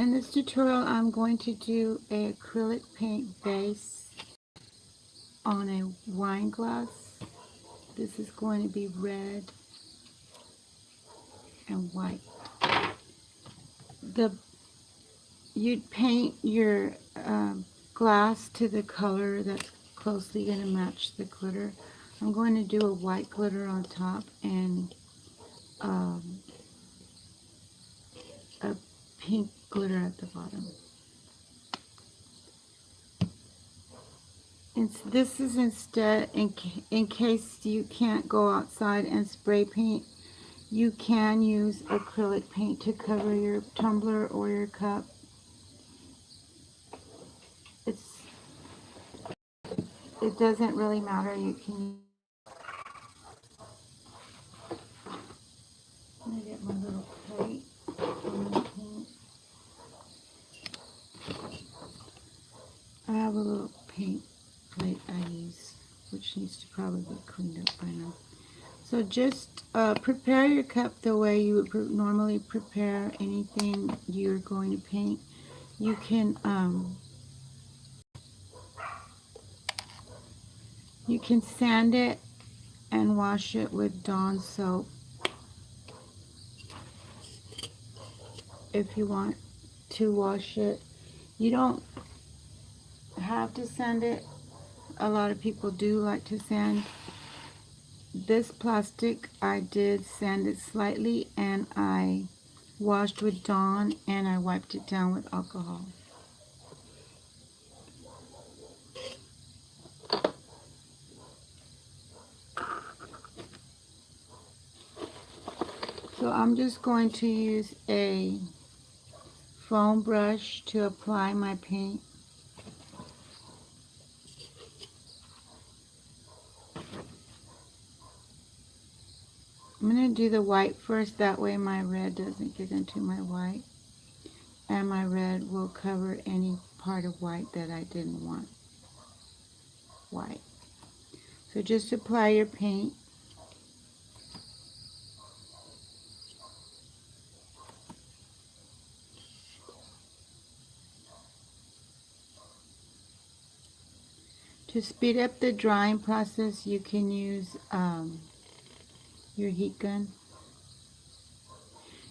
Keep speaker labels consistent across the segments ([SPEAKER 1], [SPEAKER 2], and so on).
[SPEAKER 1] In this tutorial, I'm going to do an acrylic paint base on a wine glass. This is going to be red and white. You'd paint your glass to the color that's closely going to match the glitter. I'm going to do a white glitter on top and a pink glitter at the bottom. And this is instead, in case you can't go outside and spray paint, you can use acrylic paint to cover your tumbler or your cup. It doesn't really matter. You can. I'm gonna get my little plate. I have a little paint plate I use, which needs to probably be cleaned up by now. So just prepare your cup the way you would normally prepare anything you're going to paint. You can sand it and wash it with Dawn soap if you want to wash it. You don't have to sand it. A lot of people do like to sand. This plastic, I did sand it slightly and I washed with Dawn and I wiped it down with alcohol. So I'm just going to use a foam brush to apply my paint. I'm going to do the white first, that way my red doesn't get into my white. And my red will cover any part of white that I didn't want white. So just apply your paint. To speed up the drying process, you can use your heat gun.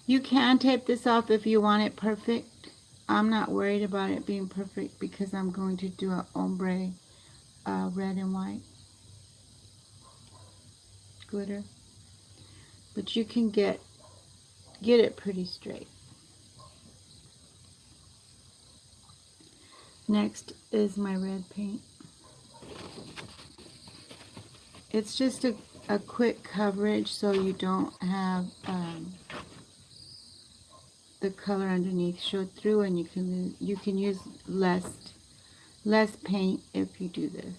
[SPEAKER 1] You can tape this off if you want it perfect. I'm not worried about it being perfect because I'm going to do an ombre red and white glitter. But you can get it pretty straight. Next is my red paint. It's just a quick coverage so you don't have the color underneath show through, and you can use less paint if you do this.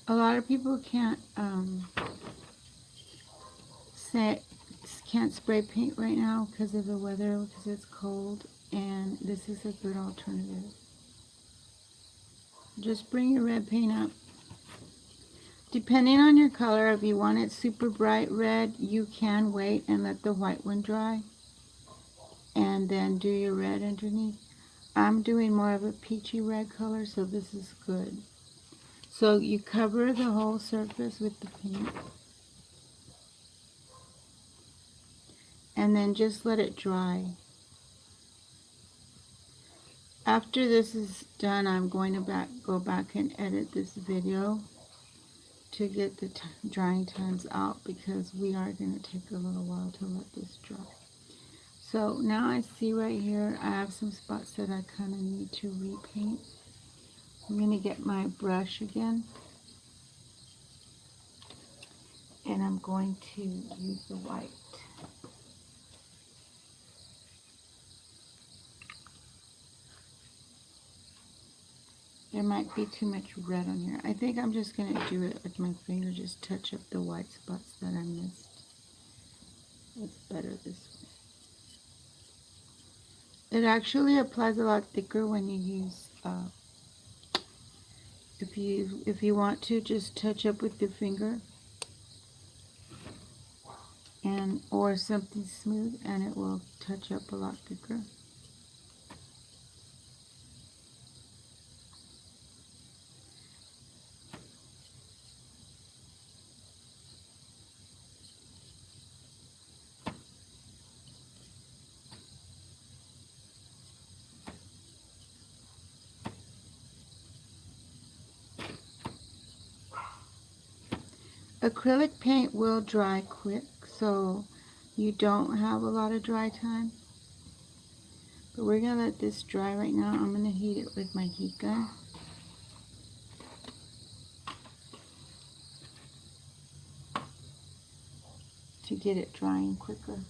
[SPEAKER 1] A lot of people can't spray paint right now because of the weather, because it's cold, and this is a good alternative. Just bring your red paint up. Depending on your color, if you want it super bright red, you can wait and let the white one dry and then do your red underneath. I'm doing more of a peachy red color, so this is good. So you cover the whole surface with the paint and then just let it dry. After this is done, I'm going to go back and edit this video to get the drying times out, because we are going to take a little while to let this dry. So now I see right here I have some spots that I kind of need to repaint. I'm going to get my brush again, and I'm going to use the white. There might be too much red on here. I think I'm just going to do it with my finger, just touch up the white spots that I missed. It's better this way. It actually applies a lot thicker when you use If you want to, just touch up with your finger and or something smooth, and it will touch up a lot quicker. Acrylic paint will dry quick, so you don't have a lot of dry time. But we're going to let this dry right now. I'm going to heat it with my heat gun. To get it drying quicker.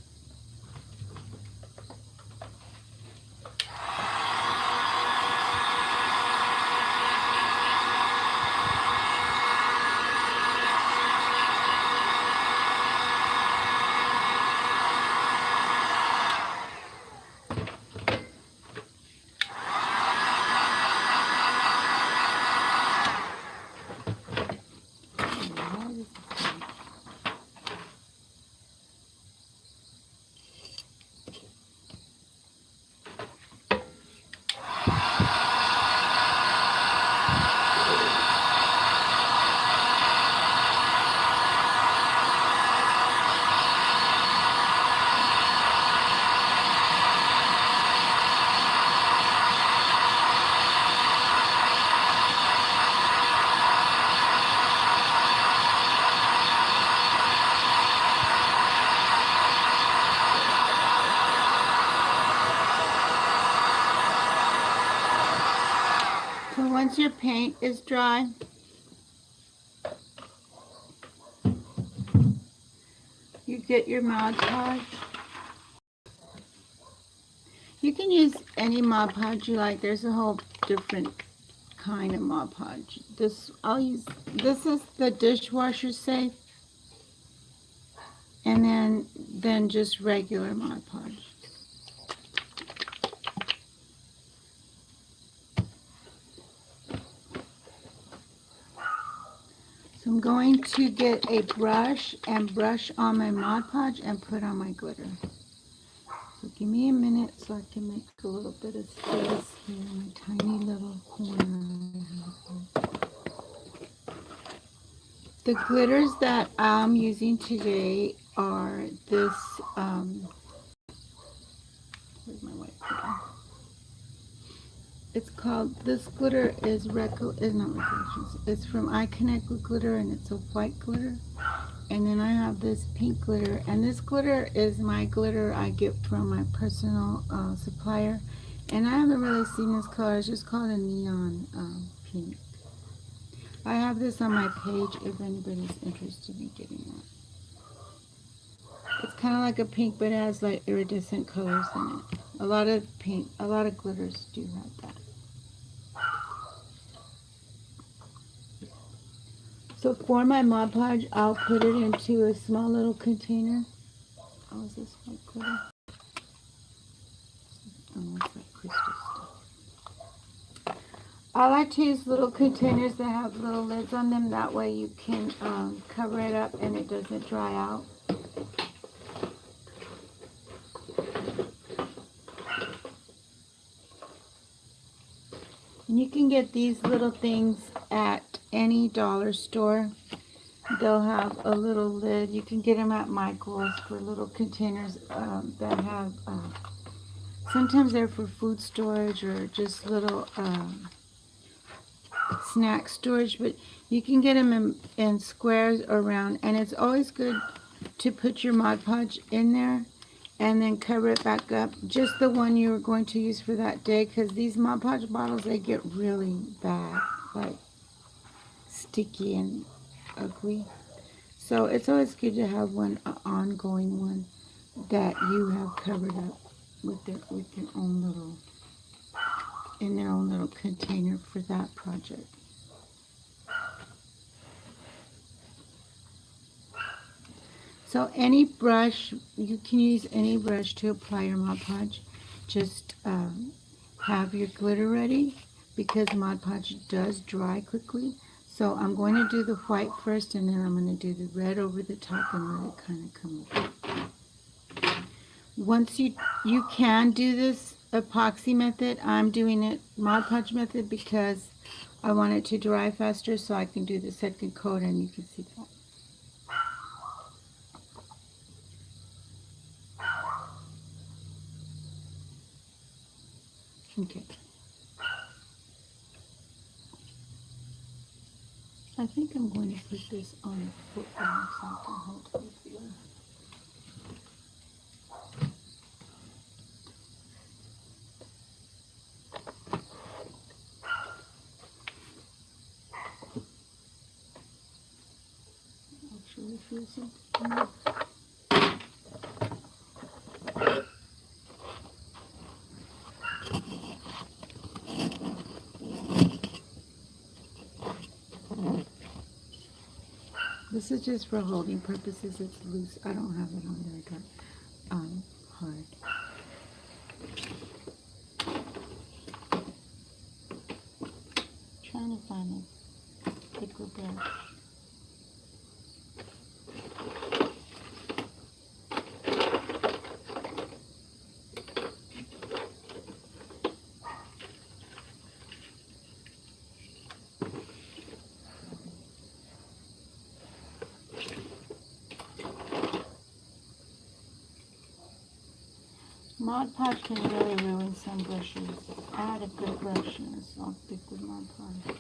[SPEAKER 1] So once your paint is dry, you get your Mod Podge. You can use any Mod Podge you like. There's a whole different kind of Mod Podge. This is the dishwasher safe, and then just regular Mod Podge. So I'm going to get a brush and brush on my Mod Podge and put on my glitter. So give me a minute so I can make a little bit of space here in my tiny little corner. The glitters that I'm using today are this, where's my white glitter? It's called, this glitter is it's from Acrylic glitter, and it's a white glitter. And then I have this pink glitter, and this glitter is my glitter I get from my personal supplier. And I haven't really seen this color. It's just called a neon pink. I have this on my page if anybody's interested in getting that. It's kind of like a pink, but it has like iridescent colors in it. A lot of glitters do have that. So for my Mod Podge, I'll put it into a small little container. Oh, is this white glitter? Oh, it's like crystal stuff. I like to use little containers that have little lids on them. That way you can cover it up and it doesn't dry out. And you can get these little things at any dollar store. They'll have a little lid. You can get them at Michael's for little containers that have, sometimes they're for food storage or just little snack storage, but you can get them in squares or round, and it's always good to put your Mod Podge in there and then cover it back up, just the one you were going to use for that day, because these Mod Podge bottles, they get really bad, like sticky and ugly. So it's always good to have one, an ongoing one that you have covered up with your own little, in their own little container for that project. So any brush, you can use any brush to apply your Mod Podge. Just have your glitter ready, because Mod Podge does dry quickly. So I'm going to do the white first, and then I'm going to do the red over the top and let it kind of come up. Once you can do this epoxy method, I'm doing it Mod Podge method because I want it to dry faster so I can do the second coat, and you can see that. Okay. I think I'm going to put this on a football so I can hold it easier. Actually feels something. This is just for holding purposes. It's loose. I don't have it on there. I got hard. Trying to find a thicker brush. Mod Podge can really ruin some brushes. I had a good brush and it's all thick with Mod Podge.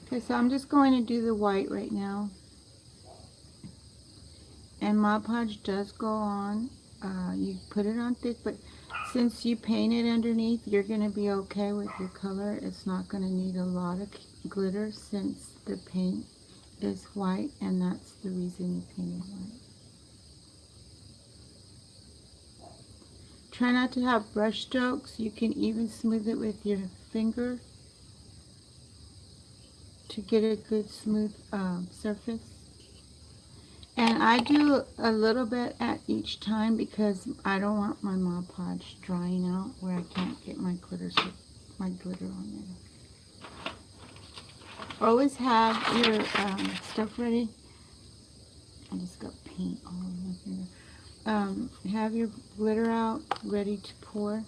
[SPEAKER 1] Okay, so I'm just going to do the white right now. And Mod Podge does go on. You put it on thick, but since you paint it underneath, you're going to be okay with your color. It's not going to need a lot of glitter since the paint is white, and that's the reason you paint it white. Try not to have brush strokes. You can even smooth it with your finger to get a good smooth surface. And I do a little bit at each time because I don't want my Mod Podge drying out where I can't get my glitter on there. Always have your stuff ready. I just got paint all over my finger. Have your glitter out ready to pour.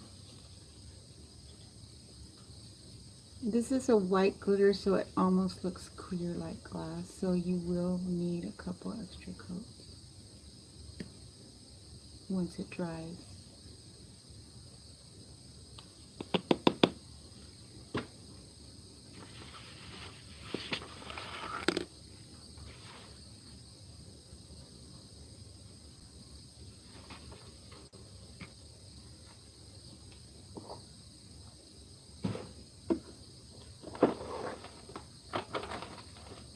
[SPEAKER 1] This is a white glitter, so it almost looks clear like glass, so you will need a couple extra coats once it dries.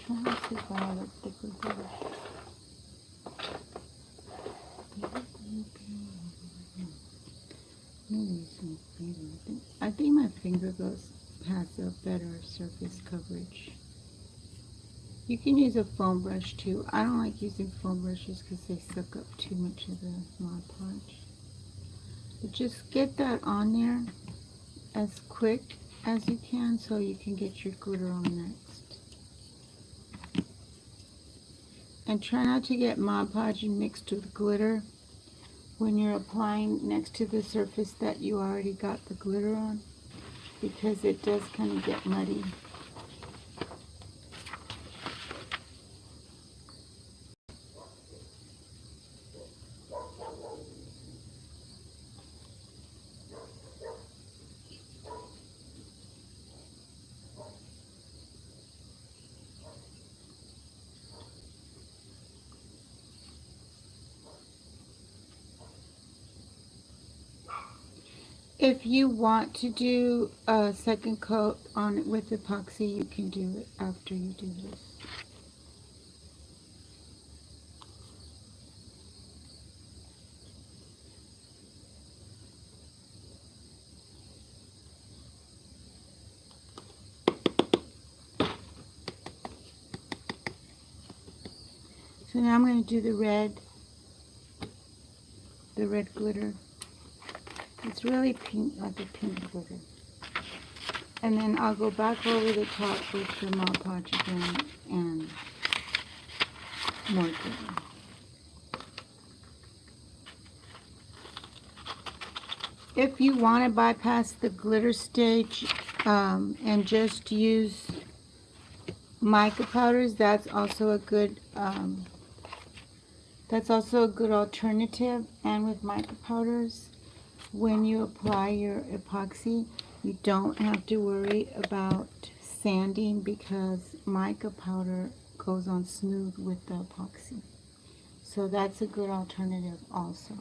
[SPEAKER 1] Try to see if I have a thicker glitter. I think my finger has a better surface coverage. You can use a foam brush too. I don't like using foam brushes because they suck up too much of the Mod Podge. But just get that on there as quick as you can so you can get your glitter on next. And try not to get Mod Podge mixed with glitter when you're applying next to the surface that you already got the glitter on, because it does kind of get muddy. If you want to do a second coat on it with epoxy, you can do it after you do this. So now I'm going to do the red glitter. It's really pink, like a pink glitter. And then I'll go back over the top with the Mod Podge again and more glitter. If you want to bypass the glitter stage and just use mica powders, that's also a good alternative. And with mica powders, when you apply your epoxy, you don't have to worry about sanding because mica powder goes on smooth with the epoxy. So that's a good alternative also.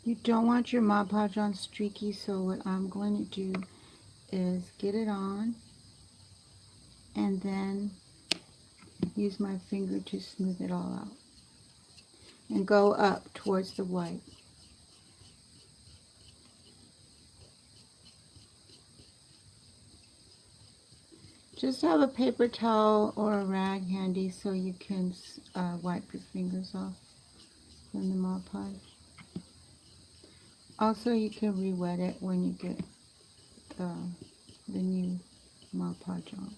[SPEAKER 1] You don't want your Mod Podge on streaky, so what I'm going to do is get it on and then use my finger to smooth it all out and go up towards the white. Just have a paper towel or a rag handy so you can wipe your fingers off from the Mod Podge. Also, you can re-wet it when you get the new Mod Podge on.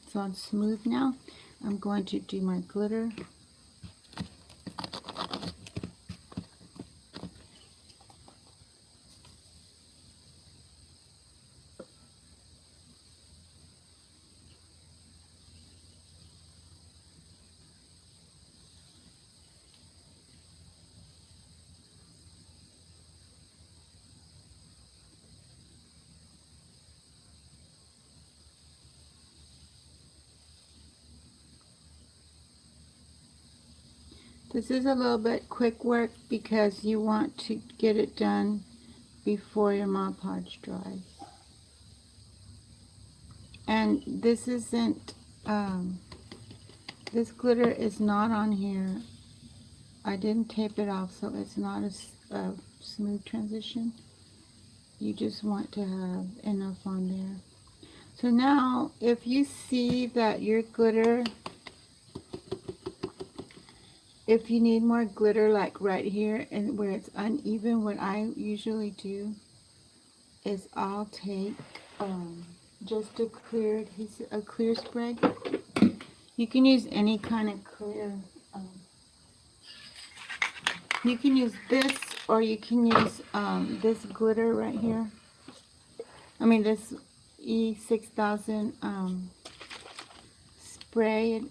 [SPEAKER 1] It's on smooth now. I'm going to do my glitter. This is a little bit quick work because you want to get it done before your Mod Podge dries. And this isn't, this glitter is not on here. I didn't tape it off, so it's not a smooth transition. You just want to have enough on there. So now, if you see that your glitter, if you need more glitter like right here and where it's uneven, what I usually do is I'll take just a clear adhesive, a clear spray. You can use any kind of clear. You can use this, or you can use this glitter right here. I mean this E6000 spray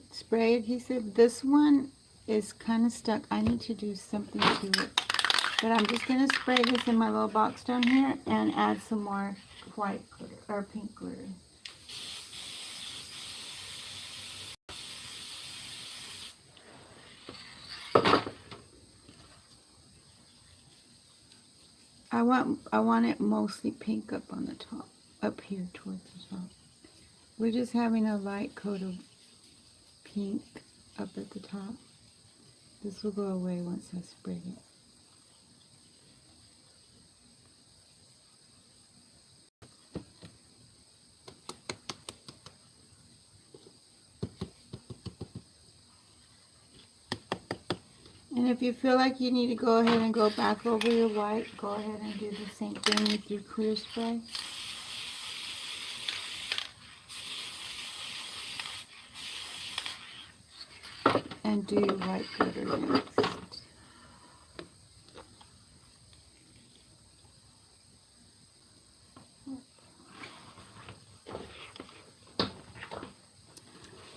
[SPEAKER 1] adhesive. This one is kind of stuck. I need to do something to it. But I'm just going to spray this in my little box down here and add some more white glitter, or pink glitter. I want it mostly pink up on the top, up here towards the top. We're just having a light coat of pink up at the top. This will go away once I spray it. And if you feel like you need to go ahead and go back over your white, go ahead and do the same thing with your clear spray. And do your white glitter next.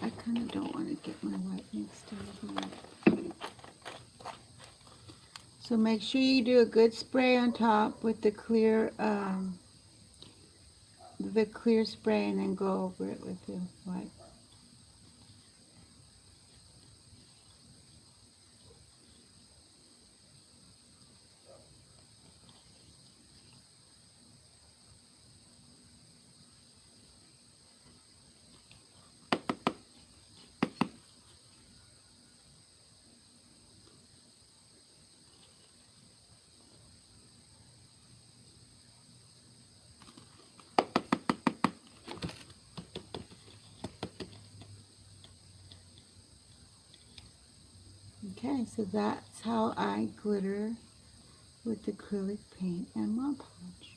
[SPEAKER 1] I kind of don't want to get my white mixed in. So make sure you do a good spray on top with the clear spray, and then go over it with the white. Okay, so that's how I glitter with acrylic paint and Mod Podge.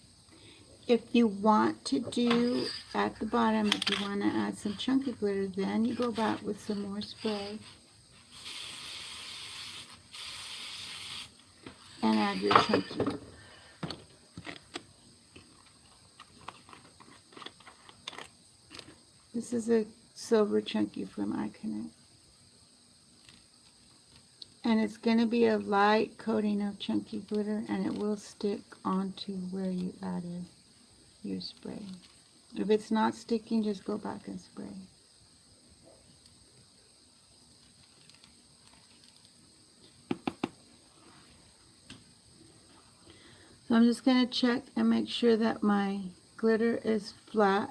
[SPEAKER 1] If you want to do at the bottom, if you want to add some chunky glitter, then you go back with some more spray and add your chunky. This is a silver chunky from Acrylic. And it's going to be a light coating of chunky glitter, and it will stick onto where you added your spray. If it's not sticking, just go back and spray. So I'm just going to check and make sure that my glitter is flat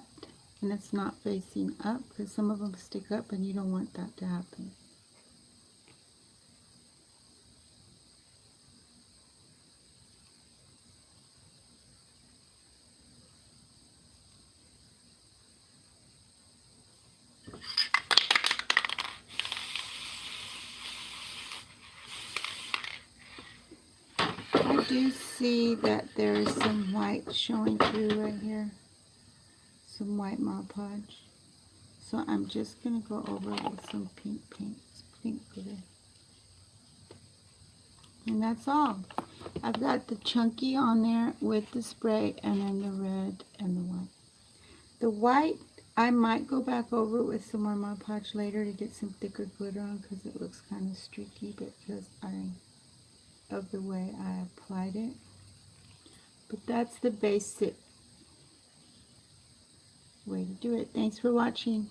[SPEAKER 1] and it's not facing up, because some of them stick up and you don't want that to happen. I do see that there is some white showing through right here, some white Mod Podge. So I'm just going to go over it with some pink glitter. And that's all. I've got the chunky on there with the spray, and then the red and the white. The white, I might go back over it with some more Mod Podge later to get some thicker glitter on, because it looks kind of streaky, but because of the way I applied it. But that's the basic way to do it. Thanks for watching.